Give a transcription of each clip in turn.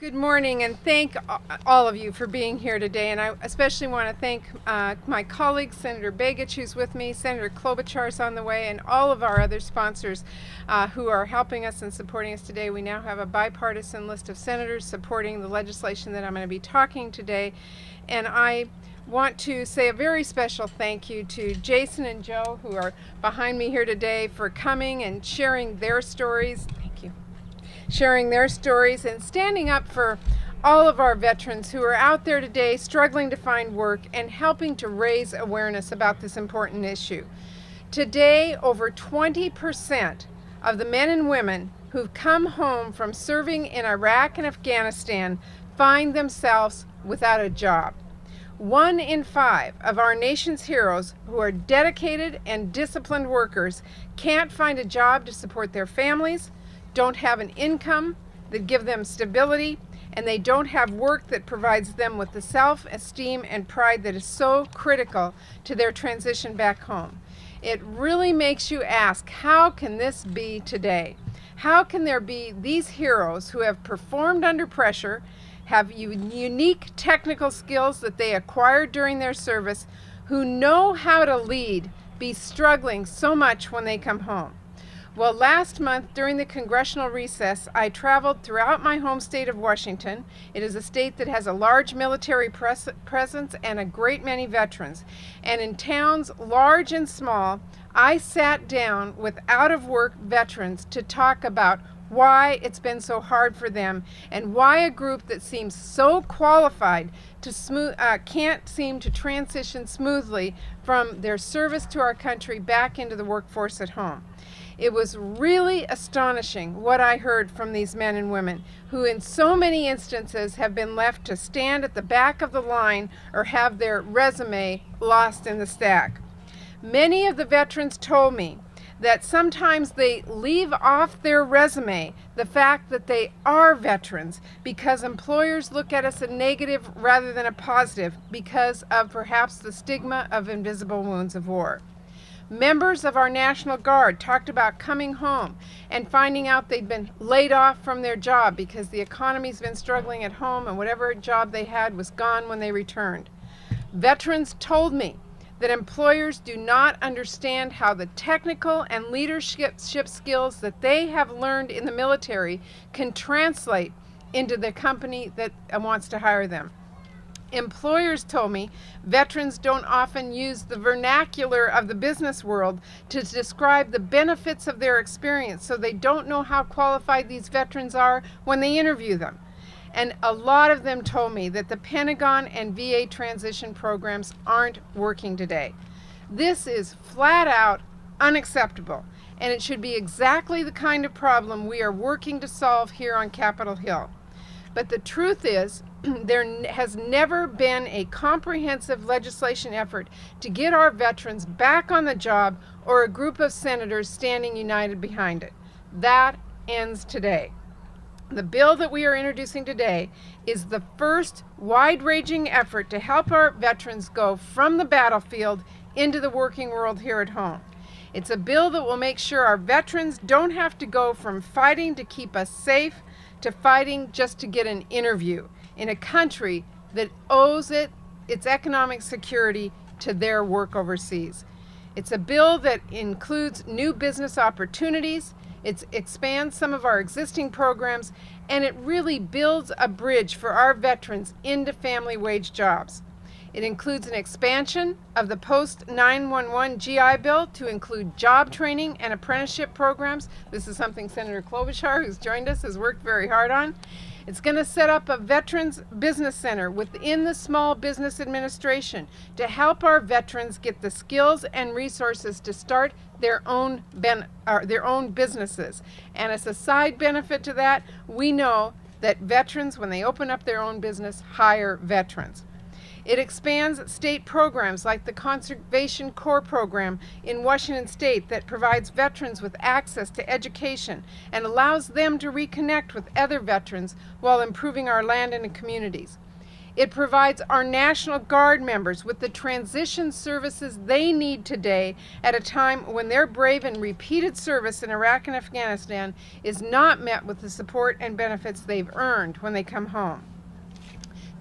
Good morning, and thank all of you for being here today. And I especially want to thank my colleague, Senator Begich, who's with me, Senator Klobuchar is on the way, and all of our other sponsors who are helping us and supporting us today. We now have a bipartisan list of senators supporting the legislation that I'm going to be talking today. And I want to say a very special thank you to Jason and Joe, who are behind me here today, for coming and sharing their stories. Sharing their stories and standing up for all of our veterans who are out there today struggling to find work and helping to raise awareness about this important issue. Today, over 20% of the men and women who've come home from serving in Iraq and Afghanistan find themselves without a job. 1 in 5 of our nation's heroes who are dedicated and disciplined workers can't find a job to support their families, don't have an income that give them stability, and they don't have work that provides them with the self-esteem and pride that is so critical to their transition back home. It really makes you ask, how can this be today? How can there be these heroes who have performed under pressure, have unique technical skills that they acquired during their service, who know how to lead, be struggling so much when they come home? Well, last month during the congressional recess, I traveled throughout my home state of Washington. It is a state that has a large military presence and a great many veterans. And in towns large and small, I sat down with out-of-work veterans to talk about why it's been so hard for them and why a group that seems so qualified to can't seem to transition smoothly from their service to our country back into the workforce at home. It was really astonishing what I heard from these men and women who in so many instances have been left to stand at the back of the line or have their resume lost in the stack. Many of the veterans told me that sometimes they leave off their resume the fact that they are veterans because employers look at us a negative rather than a positive because of perhaps the stigma of invisible wounds of war. Members of our National Guard talked about coming home and finding out they'd been laid off from their job because the economy's been struggling at home and whatever job they had was gone when they returned. Veterans told me that employers do not understand how the technical and leadership skills that they have learned in the military can translate into the company that wants to hire them. Employers told me veterans don't often use the vernacular of the business world to describe the benefits of their experience, so they don't know how qualified these veterans are when they interview them. And a lot of them told me that the Pentagon and VA transition programs aren't working today. This is flat out unacceptable, and it should be exactly the kind of problem we are working to solve here on Capitol Hill. But the truth is, there has never been a comprehensive legislation effort to get our veterans back on the job or a group of senators standing united behind it. That ends today. The bill that we are introducing today is the first wide-ranging effort to help our veterans go from the battlefield into the working world here at home. It's a bill that will make sure our veterans don't have to go from fighting to keep us safe to fighting just to get an interview in a country that owes its economic security to their work overseas. It's a bill that includes new business opportunities, it expands some of our existing programs, and it really builds a bridge for our veterans into family wage jobs. It includes an expansion of the post-911 GI Bill to include job training and apprenticeship programs. This is something Senator Klobuchar, who's joined us, has worked very hard on. It's going to set up a Veterans Business Center within the Small Business Administration to help our veterans get the skills and resources to start their own businesses. And as a side benefit to that, we know that veterans, when they open up their own business, hire veterans. It expands state programs like the Conservation Corps program in Washington State that provides veterans with access to education and allows them to reconnect with other veterans while improving our land and communities. It provides our National Guard members with the transition services they need today at a time when their brave and repeated service in Iraq and Afghanistan is not met with the support and benefits they've earned when they come home.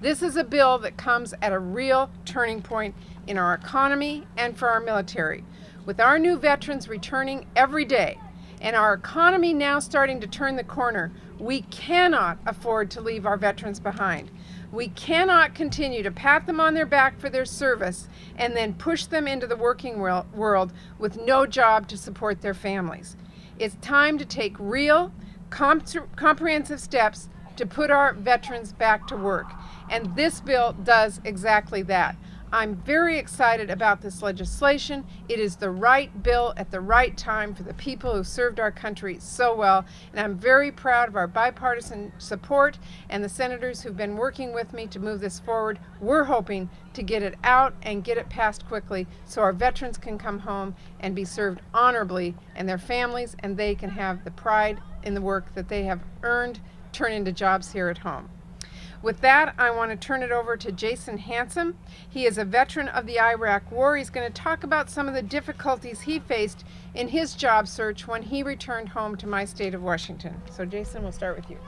This is a bill that comes at a real turning point in our economy and for our military. With our new veterans returning every day and our economy now starting to turn the corner, we cannot afford to leave our veterans behind. We cannot continue to pat them on their back for their service and then push them into the working world with no job to support their families. It's time to take real, comprehensive steps to put our veterans back to work. And this bill does exactly that. I'm very excited about this legislation. It is the right bill at the right time for the people who served our country so well. And I'm very proud of our bipartisan support and the senators who've been working with me to move this forward. We're hoping to get it out and get it passed quickly so our veterans can come home and be served honorably, and their families and they can have the pride in the work that they have earned turn into jobs here at home. With that, I want to turn it over to Jason Hansom. He is a veteran of the Iraq War. He's going to talk about some of the difficulties he faced in his job search when he returned home to my state of Washington. So Jason, we'll start with you.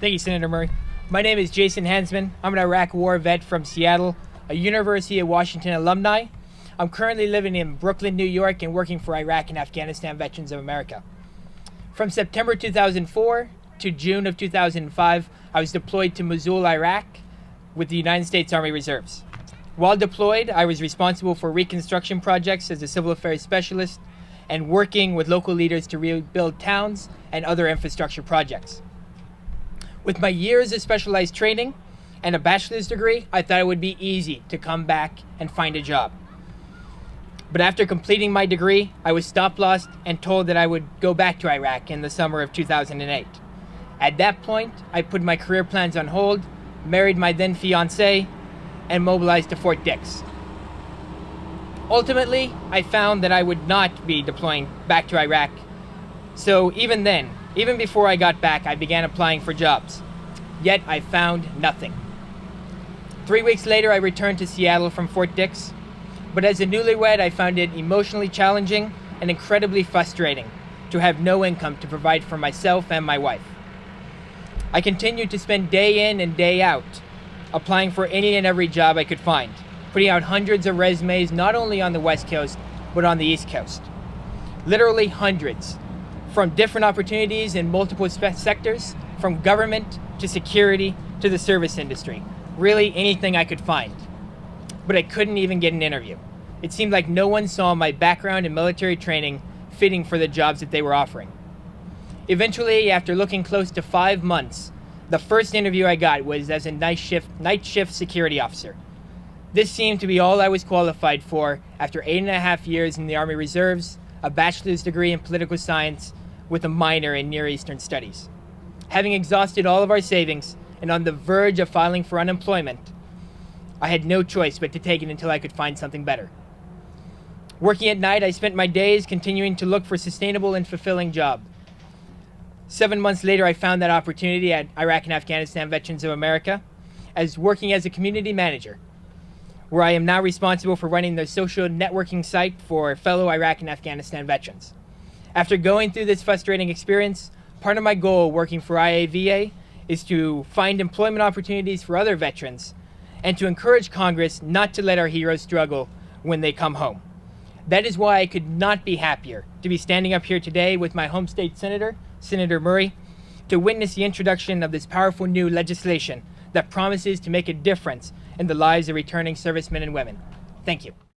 Thank you, Senator Murray. My name is Jason Hansman. I'm an Iraq War vet from Seattle, a University of Washington alumni. I'm currently living in Brooklyn, New York, and working for Iraq and Afghanistan Veterans of America. From September 2004 to June of 2005, I was deployed to Mosul, Iraq with the United States Army Reserves. While deployed, I was responsible for reconstruction projects as a civil affairs specialist and working with local leaders to rebuild towns and other infrastructure projects. With my years of specialized training and a bachelor's degree, I thought it would be easy to come back and find a job. But after completing my degree, I was stop-lossed and told that I would go back to Iraq in the summer of 2008. At that point, I put my career plans on hold, married my then fiancée, and mobilized to Fort Dix. Ultimately, I found that I would not be deploying back to Iraq. So even then, even before I got back, I began applying for jobs. Yet I found nothing. 3 weeks later, I returned to Seattle from Fort Dix. But as a newlywed, I found it emotionally challenging and incredibly frustrating to have no income to provide for myself and my wife. I continued to spend day in and day out applying for any and every job I could find, putting out hundreds of resumes not only on the West Coast, but on the East Coast. Literally hundreds, from different opportunities in multiple sectors, from government to security to the service industry, really anything I could find. But I couldn't even get an interview. It seemed like no one saw my background and military training fitting for the jobs that they were offering. Eventually, after looking close to 5 months, the first interview I got was as a night shift security officer. This seemed to be all I was qualified for after 8.5 years in the Army Reserves, a bachelor's degree in political science with a minor in Near Eastern Studies. Having exhausted all of our savings and on the verge of filing for unemployment, I had no choice but to take it until I could find something better. Working at night, I spent my days continuing to look for a sustainable and fulfilling job. 7 months later, I found that opportunity at Iraq and Afghanistan Veterans of America working as a community manager, where I am now responsible for running the social networking site for fellow Iraq and Afghanistan veterans. After going through this frustrating experience, part of my goal working for IAVA is to find employment opportunities for other veterans and to encourage Congress not to let our heroes struggle when they come home. That is why I could not be happier to be standing up here today with my home state senator, Senator Murray, to witness the introduction of this powerful new legislation that promises to make a difference in the lives of returning servicemen and women. Thank you.